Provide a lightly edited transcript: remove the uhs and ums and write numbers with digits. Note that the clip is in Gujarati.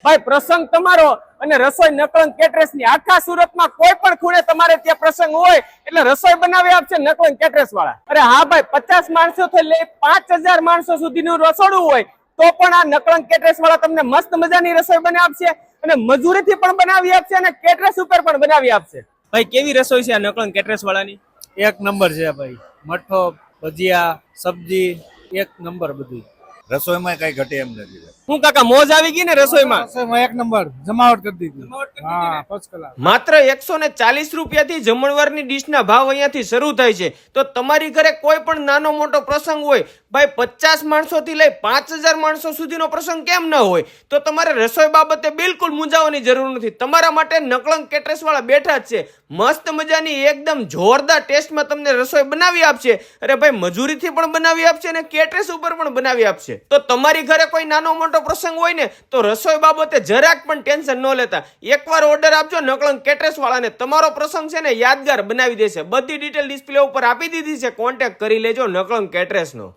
ભાઈ પ્રસંગ તમારો અને રસોઈ નકલંગ કેટરર્સ ની આખા સુરતમાં કોઈ પણ ખૂણે તમારે ત્યાં પ્રસંગ હોય એટલે રસોઈ બનાવી આપશે નકલંગ કેટરર્સ વાળા. અરે હા ભાઈ, 50 માણસો થી લઈ 5000 માણસો સુધીનું રસોડું હોય તો પણ આ નકલંગ કેટરર્સ વાળા તમને મસ્ત મજાની રસોઈ બનાવી આપશે અને મજૂરીથી પણ બનાવી આપશે અને કેટરર્સ ઉપર પણ બનાવી આપશે. ભાઈ કેવી રસોઈ છે આ નકલંગ કેટરર્સ વાળાની? એક નંબર છે ભાઈ. મઠો, ભજીયા, સબ્જી એક નંબર બધું. રસોઈમાં કઈ ઘટે એમ નથી. હું કાકા મોજ આવી ગઈ ને રસોઈમાં? રસોઈમાં એક નંબર જમાવટ કરી દીધી. હા, ફર્સ્ટ ક્લાસ. માત્ર 140 રૂપિયાથી જમણવારની ડીશના ભાવ અહીંયાથી શરૂ થાય છે. તો તમારી ઘરે કોઈ પણ નાનો મોટો પ્રસંગ હોય, ભાઈ 50 માણસોથી લઈ 5000 માણસો સુધીનો પ્રસંગ કેમ ન હોય, તો તમારે રસોઈ બાબતે બિલકુલ મૂંઝાવાની જરૂર નથી. તમારા માટે નકલંગ કેટરર્સ વાળા બેઠા જ છે. મસ્ત મજાની એકદમ જોરદાર ટેસ્ટમાં તમને રસોઈ બનાવી આપશે. અરે ભાઈ મજૂરીથી પણ બનાવી આપશે અને કેટરર્સ ઉપર પણ બનાવી આપશે. તો તમારી ઘરે કોઈ નાનો મોટો પ્રસંગ હોય ને તો રસોઈ બાબતે જરાક પણ ટેન્શન ન લેતા એકવાર ઓર્ડર આપજો નકલંગ કેટરર્સ વાળાને. તમારો પ્રસંગ છે ને યાદગાર બનાવી દેશે. બધી ડિટેલ ડિસ્પ્લે ઉપર આપી દીધી છે. કોન્ટેક્ટ કરી લેજો નકલંગ કેટરર્સ નો.